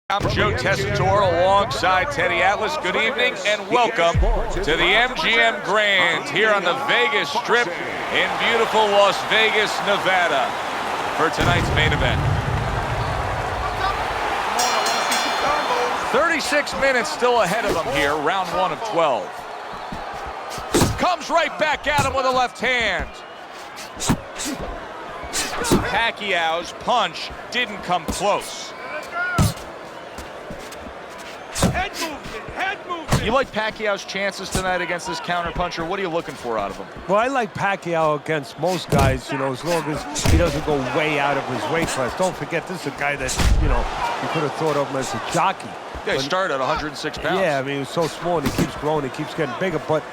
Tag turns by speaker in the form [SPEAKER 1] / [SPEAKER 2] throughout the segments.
[SPEAKER 1] I'm Joe Tessitore alongside Teddy Atlas. Good evening and welcome to the MGM Grand here on the Vegas Strip in beautiful Las Vegas, Nevada for tonight's main event. 36 minutes still ahead of him here, round 1 of 12. Comes right back at him with a left hand. Pacquiao's punch didn't come close. You like Pacquiao's chances tonight against this counterpuncher? What are you looking for out of him?
[SPEAKER 2] Well, I like Pacquiao against most guys, you know, as long as he doesn't go way out of his weight class. Don't forget, this is a guy that, you know, you could have thought of him as a jockey.
[SPEAKER 1] Yeah, he started at 106 pounds.
[SPEAKER 2] Yeah, I mean, he was so small, and he keeps growing, he keeps getting bigger. But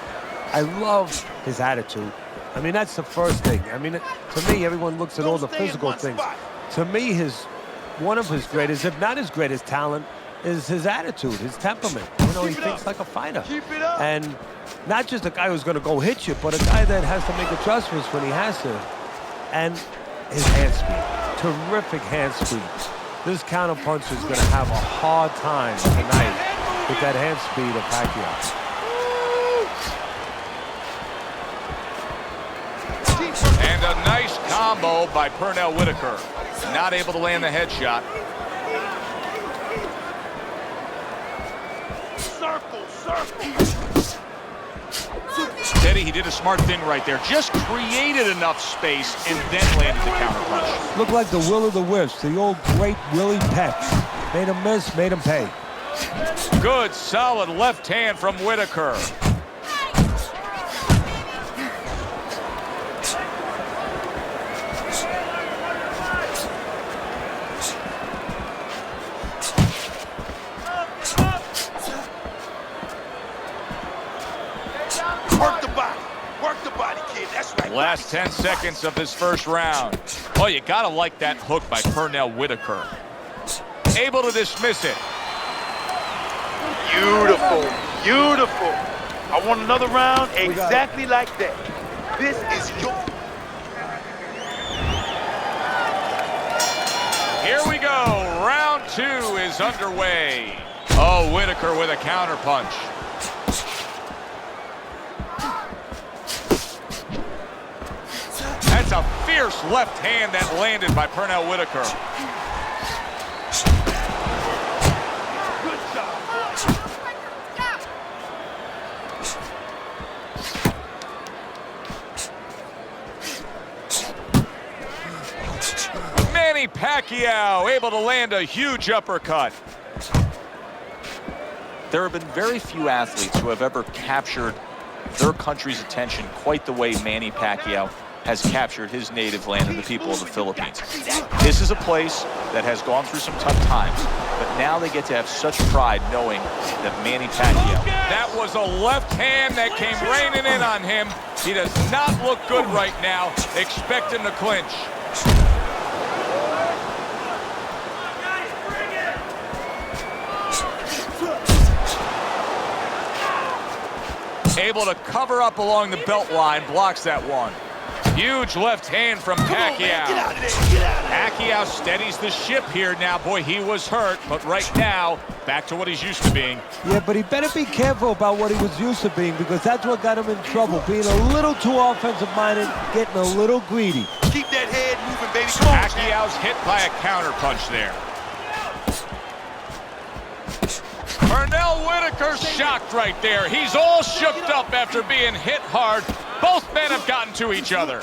[SPEAKER 2] I love his attitude. I mean, that's the first thing. I mean, to me, everyone looks at all the physical things. To me, one of his greatest, if not his greatest talent, is his attitude, his temperament. You know, he thinks like a fighter. And not just a guy who's going to go hit you, but a guy that has to make adjustments when he has to. And his hand speed, terrific hand speed. This counterpuncher is going to have a hard time tonight with that hand speed of Pacquiao.
[SPEAKER 1] And a nice combo by Pernell Whitaker. Not able to land the headshot. Teddy, he did a smart thing right there. Just created enough space and then landed the counterpunch.
[SPEAKER 2] Looked like the will of the wisps, the old great Willie Peck. Made him miss, made him pay.
[SPEAKER 1] Good, solid left hand from Whitaker. Last 10 seconds of this first round. Oh, you gotta like that hook by Pernell Whitaker. Able to dismiss it.
[SPEAKER 3] Beautiful, beautiful. I want another round exactly like that. This is your...
[SPEAKER 1] Here we go. Round 2 is underway. Oh, Whitaker with a counterpunch. That's a fierce left hand that landed by Pernell Whitaker.
[SPEAKER 3] Good
[SPEAKER 1] job. Manny Pacquiao able to land a huge uppercut. There have been very few athletes who have ever captured their country's attention quite the way Manny Pacquiao has captured his native land and the people of the Philippines. This is a place that has gone through some tough times, but now they get to have such pride knowing that Manny Pacquiao. That was a left hand that came raining in on him. He does not look good right now. Expect him to clinch. Able to cover up along the belt line, blocks that one. Huge left hand from Pacquiao. Pacquiao steadies the ship here now. Boy, he was hurt, but right now, back to what he's used to being.
[SPEAKER 2] Yeah, but he better be careful about what he was used to being, because that's what got him in trouble. Being a little too offensive-minded, getting a little greedy.
[SPEAKER 3] Keep that head moving, baby. Come on,
[SPEAKER 1] Pacquiao's hit by a counterpunch there. Pernell Whitaker shocked right there. He's all shooked up after being hit hard. Both men have gotten to each other.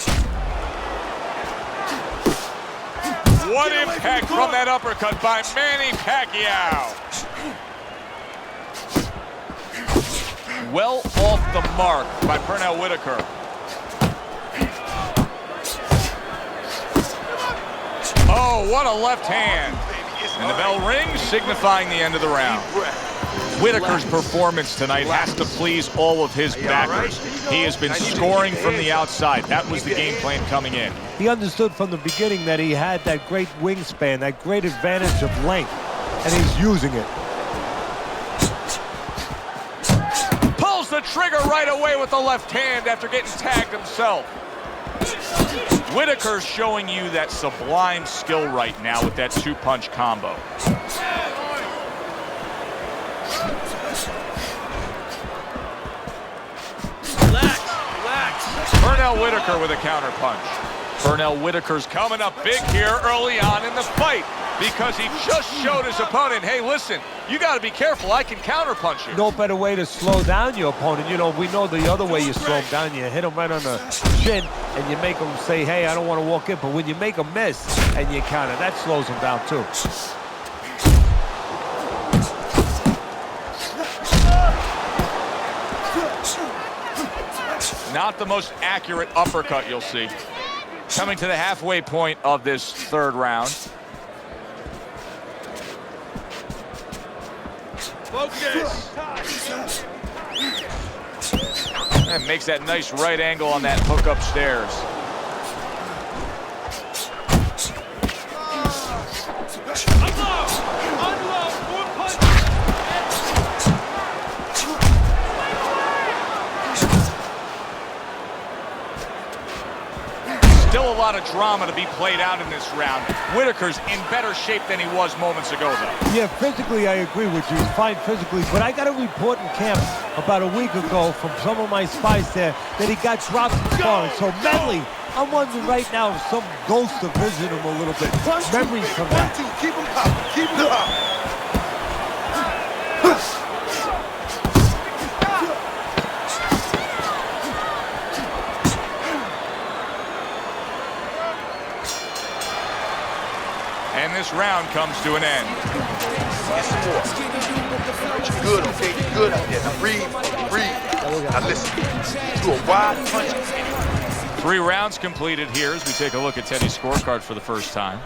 [SPEAKER 1] What impact from that uppercut by Manny Pacquiao. Well off the mark by Pernell Whitaker. Oh, what a left hand. And the bell rings, signifying the end of the round. Whitaker's performance tonight has to please all of his backers. He has been scoring from the outside. That was the game plan coming in.
[SPEAKER 2] He understood from the beginning that he had that great wingspan, that great advantage of length, and he's using it.
[SPEAKER 1] Pulls the trigger right away with the left hand after getting tagged himself. Whitaker's showing you that sublime skill right now with that two-punch combo. Pernell Whitaker with a counter punch. Pernell Whitaker's coming up big here early on in the fight because he just showed his opponent, hey, listen, you got to be careful. I can counter punch you.
[SPEAKER 2] No better way to slow down your opponent. You know, we know the other way you slow him down. You hit him right on the chin and you make him say, hey, I don't want to walk in. But when you make him miss and you counter, that slows him down too.
[SPEAKER 1] Not the most accurate uppercut you'll see. Coming to the halfway point of this third round.
[SPEAKER 3] Focus.
[SPEAKER 1] And makes that nice right angle on that hook upstairs. Still a lot of drama to be played out in this round. Whitaker's in better shape than he was moments ago, though.
[SPEAKER 2] Yeah, physically, I agree with you. He's fine physically, but I got a report in camp about a week ago from some of my spies there that he got dropped in sparring. So mentally, I'm wondering right now if some ghosts are visiting him a little bit. Memories from that.
[SPEAKER 3] Keep him popping. Keep him popping.
[SPEAKER 1] And this round comes to an end.
[SPEAKER 3] Get some more. You're good, okay? You're good out there. Now breathe. Now listen. Do a wide punch.
[SPEAKER 1] 3 rounds completed here as we take a look at Teddy's scorecard for the first time.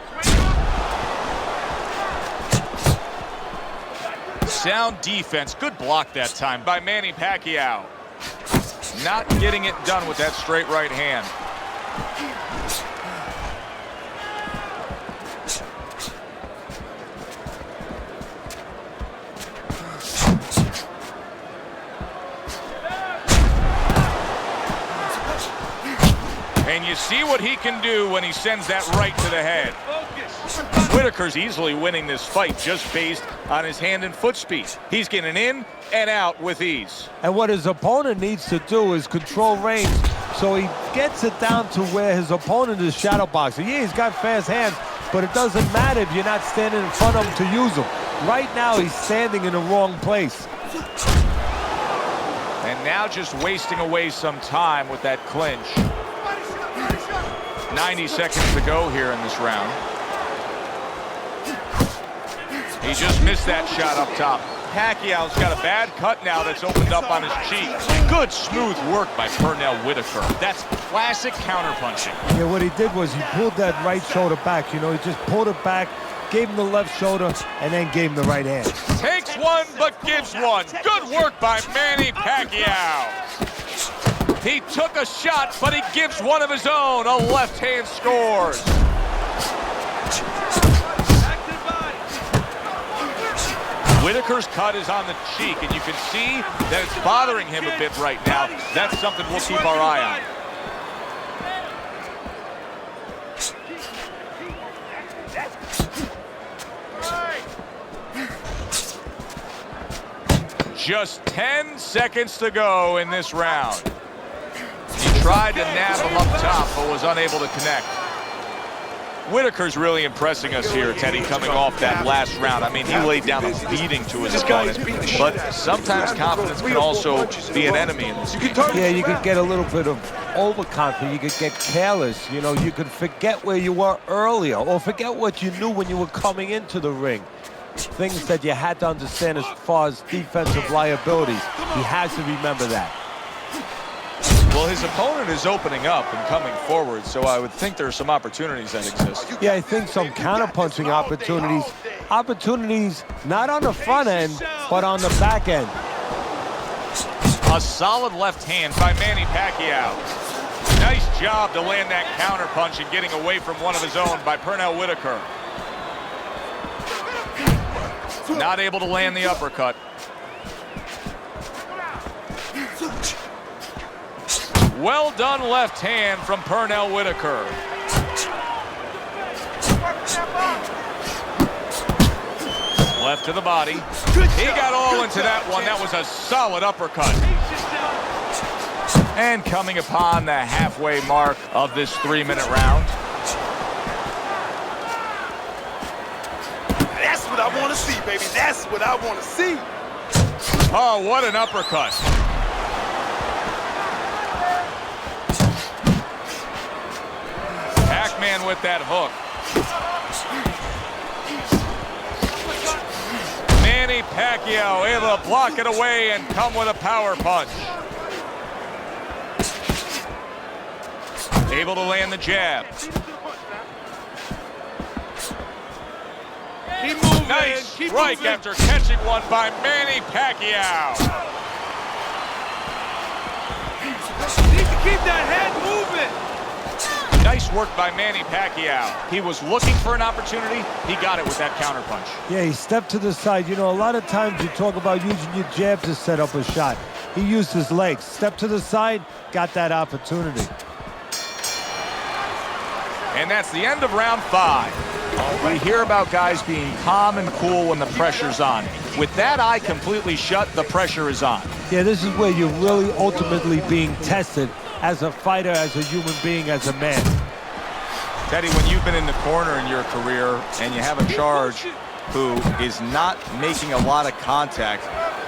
[SPEAKER 1] Sound defense. Good block that time by Manny Pacquiao. Not getting it done with that straight right hand. And you see what he can do when he sends that right to the head. Whitaker's easily winning this fight just based on his hand and foot speed. He's getting in and out with ease.
[SPEAKER 2] And what his opponent needs to do is control range so he gets it down to where his opponent is shadow boxing. Yeah, he's got fast hands, but it doesn't matter if you're not standing in front of him to use them. Right now, he's standing in the wrong place.
[SPEAKER 1] And now just wasting away some time with that clinch. 90 seconds to go here in this round. He just missed that shot up top. Pacquiao's got a bad cut now that's opened up on his cheek. Good smooth work by Pernell Whitaker. That's classic counterpunching.
[SPEAKER 2] Yeah, what he did was he pulled that right shoulder back. You know, he just pulled it back, gave him the left shoulder, and then gave him the right hand.
[SPEAKER 1] Takes one, but gives one. Good work by Manny Pacquiao. He took a shot, but he gives one of his own. A left hand scores. Whitaker's cut is on the cheek, and you can see that it's bothering him a bit right now. That's something we'll keep our eye on. Just 10 seconds to go in this round. He tried to nab him up top, but was unable to connect. Whitaker's really impressing us here, Teddy, coming off that last round. I mean, he laid down a beating to his opponent, but sometimes confidence can also be an enemy in this game.
[SPEAKER 2] Yeah, you could get a little bit of overconfidence. You could get careless. You know, you could forget where you were earlier or forget what you knew when you were coming into the ring. Things that you had to understand as far as defensive liabilities. He has to remember that.
[SPEAKER 1] Well, his opponent is opening up and coming forward, so I would think there are some opportunities that exist.
[SPEAKER 2] Yeah, I think some counterpunching opportunities. Opportunities not on the front end, but on the back end.
[SPEAKER 1] A solid left hand by Manny Pacquiao. Nice job to land that counterpunch and getting away from one of his own by Pernell Whitaker. Not able to land the uppercut. Well done left hand from Pernell Whitaker. Left to the body. He got all into that one. That was a solid uppercut. And coming upon the halfway mark of this 3-minute round.
[SPEAKER 3] That's what I want to see, baby. That's what I want to see.
[SPEAKER 1] Oh, what an uppercut. Pac-Man with that hook. Manny Pacquiao able to block it away and come with a power punch. Able to land the jab.
[SPEAKER 3] Keep moving,
[SPEAKER 1] Nice
[SPEAKER 3] keep
[SPEAKER 1] strike
[SPEAKER 3] moving.
[SPEAKER 1] after catching one by Manny Pacquiao.
[SPEAKER 3] Need to keep that head moving.
[SPEAKER 1] Nice work by Manny Pacquiao. He was looking for an opportunity. He got it with that counterpunch.
[SPEAKER 2] Yeah, he stepped to the side. You know, a lot of times you talk about using your jab to set up a shot. He used his legs. Stepped to the side, got that opportunity.
[SPEAKER 1] And that's the end of round 5. We hear about guys being calm and cool when the pressure's on. With that eye completely shut, the pressure is on.
[SPEAKER 2] Yeah, this is where you're really ultimately being tested as a fighter, as a human being, as a man.
[SPEAKER 1] Teddy, when you've been in the corner in your career and you have a charge who is not making a lot of contact,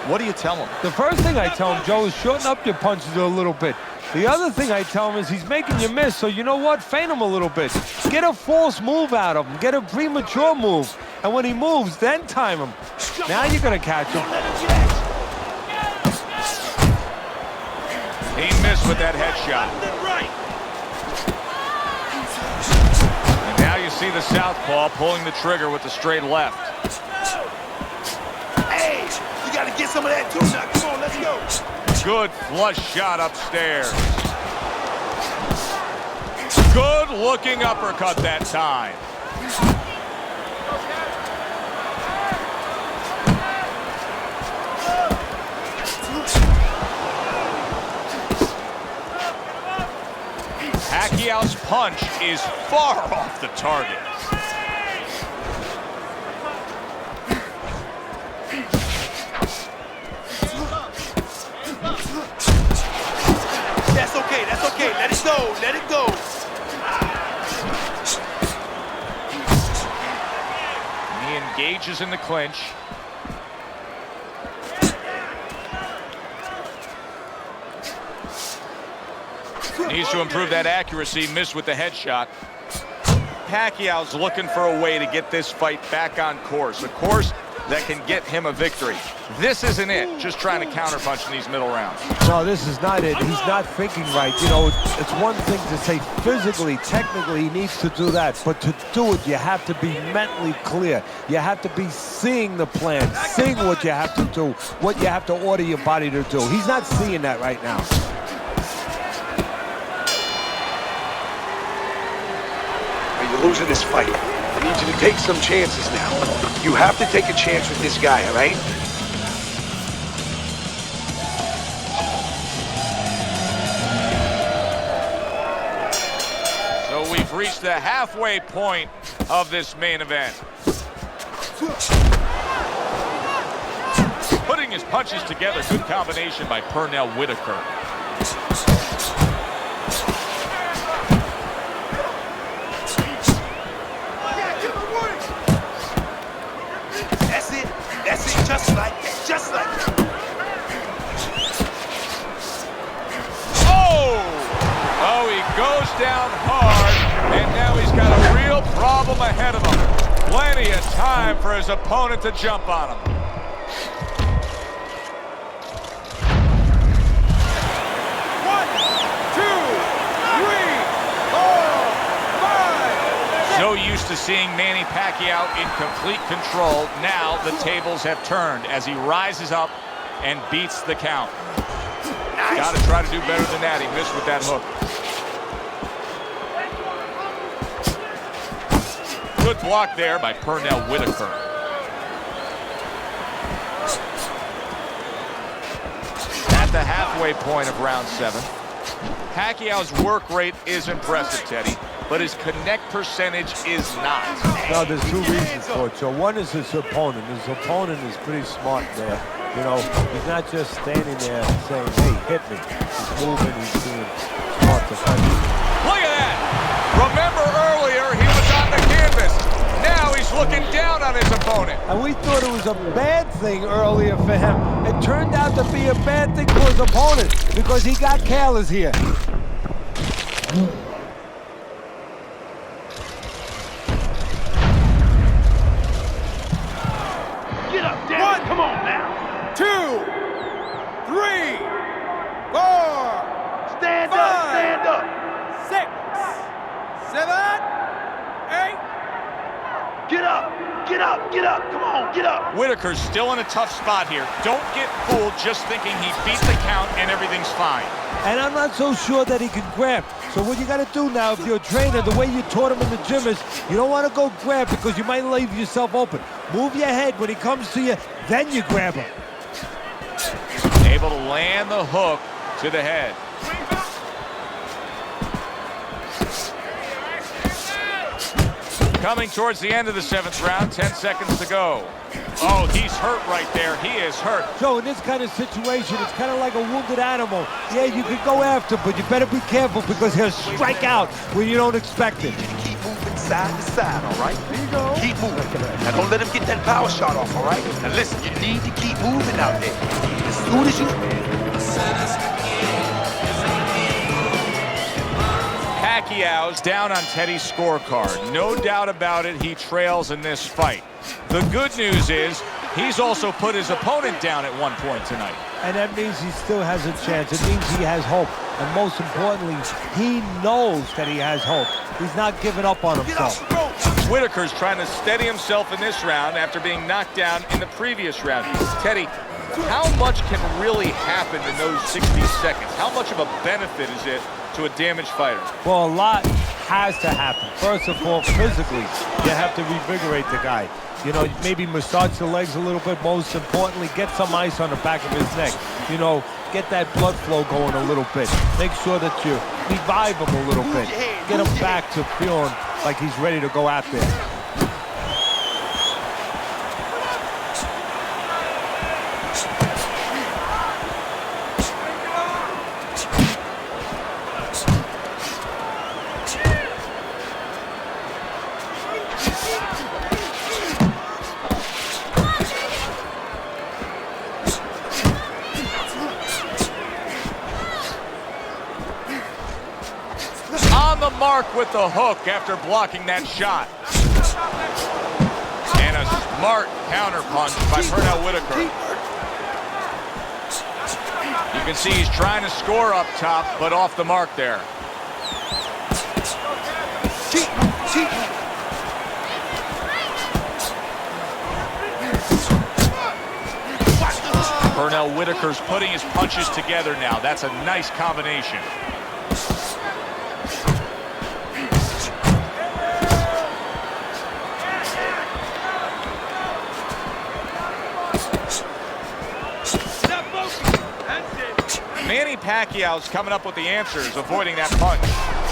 [SPEAKER 1] what do you tell him?
[SPEAKER 2] The first thing I tell him, Joe, is shorten up your punches a little bit. The other thing I tell him is he's making you miss, so you know what? Feint him a little bit. Get a false move out of him. Get a premature move. And when he moves, then time him. Now you're going to catch him.
[SPEAKER 1] He missed with that headshot. And now you see the southpaw pulling the trigger with the straight left.
[SPEAKER 3] Hey, you got to get some of that too now. Come on, let's go.
[SPEAKER 1] Good flush shot upstairs. Good looking uppercut that time. Pacquiao's punch is far off the target.
[SPEAKER 3] That's okay, that's okay. Let it go, let it go.
[SPEAKER 1] He engages in the clinch. Needs to improve that accuracy. Missed with the headshot. Pacquiao's looking for a way to get this fight back on course. A course that can get him a victory. This isn't it, just trying to counterpunch in these middle rounds.
[SPEAKER 2] No, this is not it. He's not thinking right. You know, it's one thing to say physically, technically, he needs to do that. But to do it, you have to be mentally clear. You have to be seeing the plan, seeing what you have to do, what you have to order your body to do. He's not seeing that right now.
[SPEAKER 4] You're losing this fight. I need you to take some chances now. You have to take a chance with this guy, all right?
[SPEAKER 1] So we've reached the halfway point of this main event. Putting his punches together, good combination by Pernell Whitaker.
[SPEAKER 3] Just like that, just like that.
[SPEAKER 1] Oh! Oh, he goes down hard, and now he's got a real problem ahead of him. Plenty of time for his opponent to jump on him.
[SPEAKER 3] One, two, three, four, five.
[SPEAKER 1] So used to seeing Manny Pacquiao in complete control, now the tables have turned as he rises up and beats the count.
[SPEAKER 3] Nice.
[SPEAKER 1] Got to try to do better than that. He missed with that hook. Good block there by Pernell Whitaker. At the halfway point of round 7, Pacquiao's work rate is impressive, Teddy, but his connect percentage is not.
[SPEAKER 2] No, there's two reasons for it. So one is his opponent. His opponent is pretty smart there. You know, he's not just standing there saying, hey, hit me. He's moving, he's doing smart defense.
[SPEAKER 1] Look at that! Remember earlier, he was on the canvas. Now he's looking down on his opponent.
[SPEAKER 2] And we thought it was a bad thing earlier for him. It turned out to be a bad thing for his opponent because he got careless here.
[SPEAKER 4] Get up, Dad. Come on now.
[SPEAKER 5] 2, 3, 4,
[SPEAKER 4] Stand up, stand up.
[SPEAKER 5] 6, 7, 8.
[SPEAKER 4] Get up, get up, get up. Come on, get up.
[SPEAKER 1] Whitaker's still in a tough spot here. Don't get fooled just thinking he beat the count and everything's fine.
[SPEAKER 2] And I'm not so sure that he can grab. So what you got to do now, if you're a trainer, the way you taught him in the gym is you don't want to go grab because you might leave yourself open. Move your head when he comes to you, then you grab him.
[SPEAKER 1] Able to land the hook to the head. Coming towards the end of the 7th round, 10 seconds to go. Oh, he's hurt right there. He is hurt.
[SPEAKER 2] So in this kind of situation, it's kind of like a wounded animal. Yeah, you can go after, but you better be careful because he'll strike out when you don't expect it.
[SPEAKER 3] Keep moving side to side, all right? There you go. Keep moving. Now don't let him get that power shot off, all right? Now listen, you need to keep moving out there. As soon as you...
[SPEAKER 1] Pacquiao's down on Teddy's scorecard. No doubt about it, he trails in this fight. The good news is he's also put his opponent down at one point tonight.
[SPEAKER 2] And that means he still has a chance. It means he has hope. And most importantly, he knows that he has hope. He's not giving up on himself.
[SPEAKER 1] Whitaker's trying to steady himself in this round after being knocked down in the previous round. Teddy, how much can really happen in those 60 seconds? How much of a benefit is it to a damaged fighter?
[SPEAKER 2] Well, a lot has to happen. First of all, physically, you have to revigorate the guy. You know, maybe massage the legs a little bit. Most importantly, get some ice on the back of his neck. You know, get that blood flow going a little bit. Make sure that you revive him a little bit. Get him back to feeling like he's ready to go out there.
[SPEAKER 1] On the mark with the hook after blocking that shot. And a smart counterpunch by Pernell Whitaker. You can see he's trying to score up top, but off the mark there. Pernell Whitaker's putting his punches together now. That's a nice combination. Manny Pacquiao's coming up with the answers, avoiding that punch.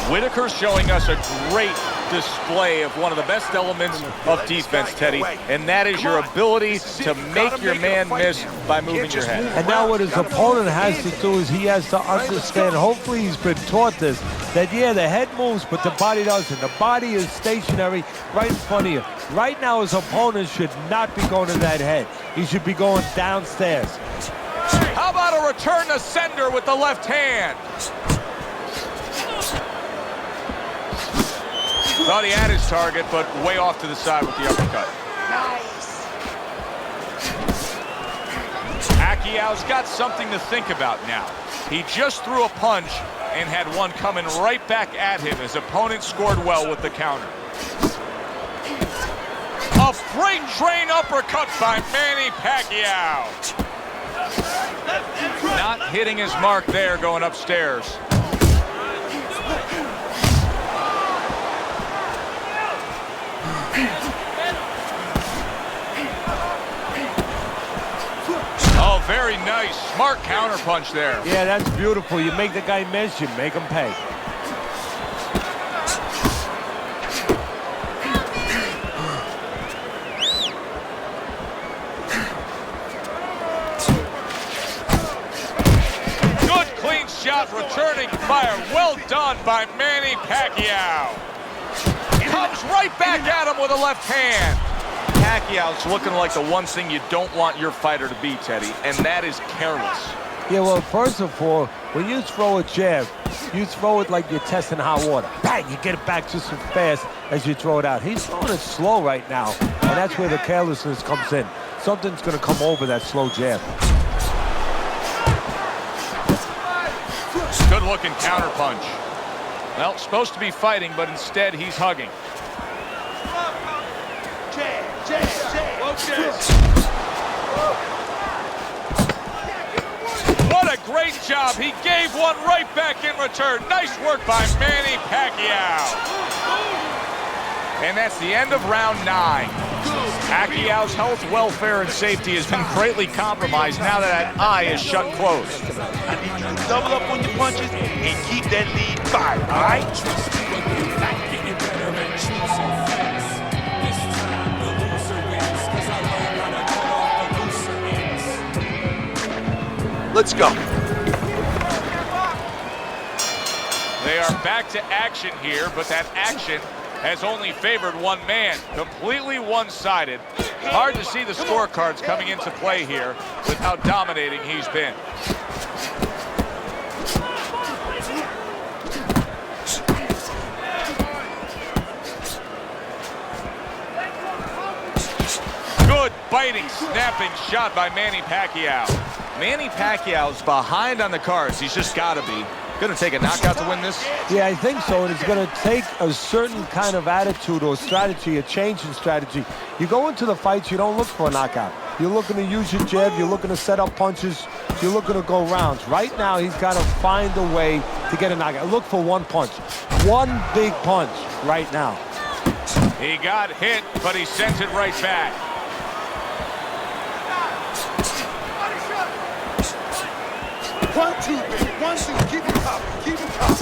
[SPEAKER 1] Whitaker's showing us a great display of one of the best elements of defense, Teddy, and that is your ability to make your man miss by moving your head.
[SPEAKER 2] And now what his opponent has to do is he has to understand, hopefully he's been taught this, that yeah, the head moves, but the body doesn't. The body is stationary right in front of you. Right now his opponent should not be going to that head. He should be going downstairs.
[SPEAKER 1] How about a return to sender with the left hand? Thought he had his target, but way off to the side with the uppercut.
[SPEAKER 3] Nice.
[SPEAKER 1] Pacquiao's got something to think about now. He just threw a punch and had one coming right back at him. His opponent scored well with the counter. A freight train uppercut by Manny Pacquiao. Not hitting his mark there, going upstairs. Oh, very nice. Smart counterpunch there.
[SPEAKER 2] Yeah, that's beautiful. You make the guy miss, you make him pay.
[SPEAKER 1] shot returning fire. Well done by Manny Pacquiao. Comes right back at him with a left hand. Pacquiao's looking like the one thing you don't want your fighter to be, Teddy, and that is careless.
[SPEAKER 2] Yeah, well, first of all, when you throw a jab, you throw it like you're testing hot water. Bang, you get it back just as fast as you throw it out. He's throwing it slow right now, and that's where the carelessness comes in. Something's going to come over that slow jab.
[SPEAKER 1] Good-looking counterpunch. Well, supposed to be fighting, but instead he's hugging. What a great job. He gave one right back in return. Nice work by Manny Pacquiao. And that's the end of round 9. Pacquiao's health, welfare, and safety has been greatly compromised now that eye is shut closed.
[SPEAKER 3] I need you to double up on your punches and keep that lead fired, all right?
[SPEAKER 4] Let's go.
[SPEAKER 1] They are back to action here, but that action has only favored one man. Completely one-sided. Hard to see the scorecards coming into play here with how dominating he's been. Good biting, snapping shot by Manny Pacquiao. Manny Pacquiao's behind on the cards. He's just got to be. Going to take a knockout to win this?
[SPEAKER 2] Yeah, I think so, and it's going to take a certain kind of attitude or strategy, a change in strategy. You go into the fights, you don't look for a knockout. You're looking to use your jab, you're looking to set up punches, you're looking to go rounds. Right now, he's got to find a way to get a knockout. Look for one punch. One big punch right now.
[SPEAKER 1] He got hit, but he sent it right back.
[SPEAKER 3] 1, 2, baby. 1, 2. Keep it up. Keep it up.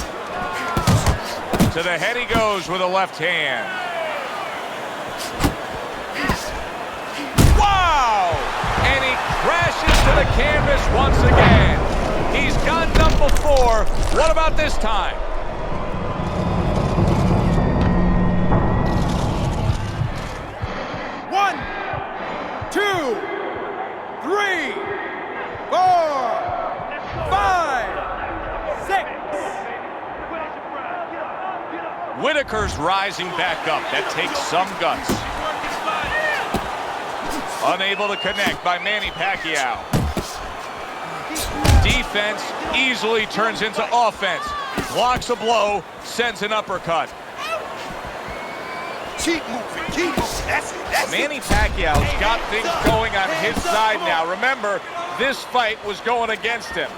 [SPEAKER 1] To the head he goes with a left hand. Wow! And he crashes to the canvas once again. He's gotten up before. What about this time?
[SPEAKER 5] One, 2, 3, 4, 5, 6.
[SPEAKER 1] Whitaker's rising back up. That takes some guts. Unable to connect by Manny Pacquiao. Defense easily turns into offense. Blocks a blow, sends an uppercut.
[SPEAKER 3] Keep moving. Keep moving. That's it. That's
[SPEAKER 1] Manny Pacquiao's got things going on his side now. Remember, this fight was going against him.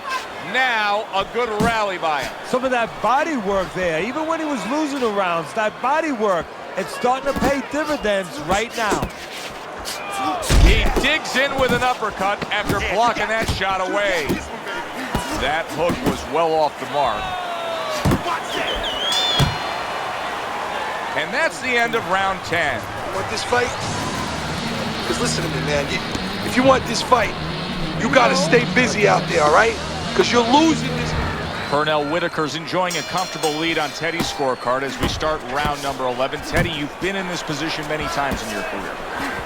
[SPEAKER 1] Now, a good rally by him.
[SPEAKER 2] Some of that body work there, even when he was losing the rounds, that body work, it's starting to pay dividends right now.
[SPEAKER 1] He digs in with an uppercut after blocking that shot away. That hook was well off the mark. And that's the end of round 10.
[SPEAKER 4] Want this fight? Because listen to me, man. If you want this fight, you got to stay busy out there, all right? Because you're losing this.
[SPEAKER 1] Pernell Whitaker's enjoying a comfortable lead on Teddy's scorecard as we start round number 11. Teddy, you've been in this position many times in your career.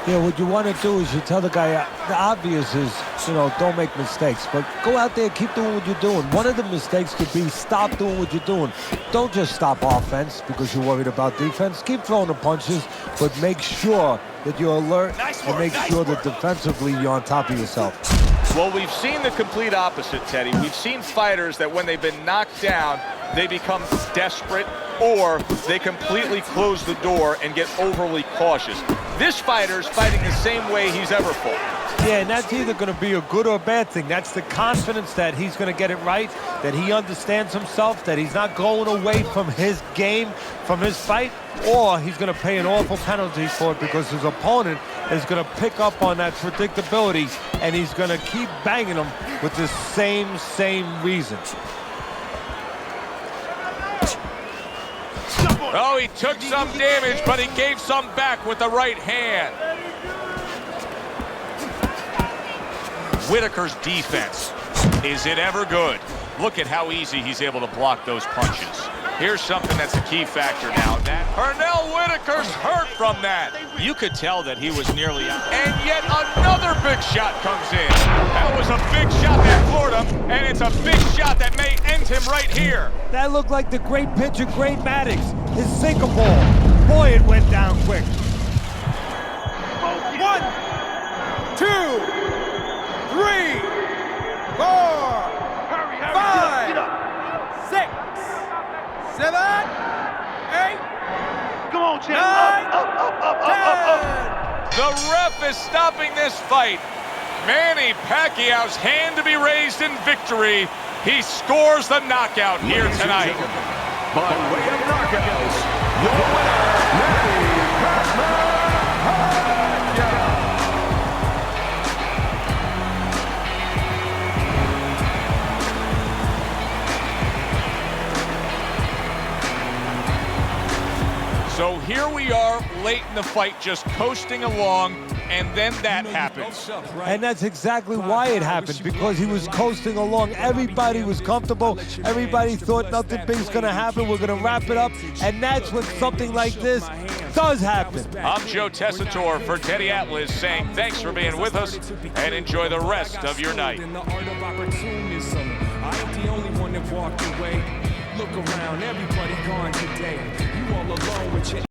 [SPEAKER 2] Yeah, what you want to do is you tell the guy, the obvious is, you know, don't make mistakes, but go out there, keep doing what you're doing. One of the mistakes could be stop doing what you're doing. Don't just stop offense because you're worried about defense. Keep throwing the punches, but make sure that you're alert and make sure that defensively you're on top of yourself.
[SPEAKER 1] Well, we've seen the complete opposite, Teddy. We've seen fighters that when they've been knocked down, they become desperate or they completely close the door and get overly cautious. This fighter's fighting the same way he's ever fought.
[SPEAKER 2] Yeah, and that's either going to be a good or a bad thing. That's the confidence that he's going to get it right, that he understands himself, that he's not going away from his game, from his fight, or he's going to pay an awful penalty for it because his opponent is going to pick up on that predictability and he's going to keep banging him with the same reason.
[SPEAKER 1] Oh, he took some damage, but he gave some back with the right hand. Whitaker's defense, is it ever good? Look at how easy he's able to block those punches. Here's something that's a key factor now. Pernell Whitaker's hurt from that. You could tell that he was nearly out. And yet another big shot comes in. That was a big shot that floored him, and it's a big shot that may end him right here.
[SPEAKER 2] That looked like the great pitcher, Great Maddox. His sinker ball. Boy, it went down quick.
[SPEAKER 5] 1, 2, 3, 4, 5, 6, 7, 8.
[SPEAKER 3] Come on, champ.
[SPEAKER 5] 9, 10.
[SPEAKER 1] The ref is stopping this fight. Manny Pacquiao's hand to be raised in victory. He scores the knockout here tonight.
[SPEAKER 6] By way of knockout, your winner, Manny Pacquiao.
[SPEAKER 1] So here we are late in the fight, just coasting along, and then that happens.
[SPEAKER 2] And that's exactly why it happened, because he was coasting along. Everybody was comfortable. Everybody thought nothing big's going to happen. We're going to wrap it up. And that's when something like this does happen.
[SPEAKER 1] I'm Joe Tessitore for Teddy Atlas saying thanks for being with us and enjoy the rest of your night.
[SPEAKER 7] I ain't the only one that walked away. Look around, everybody gone today. You all alone with your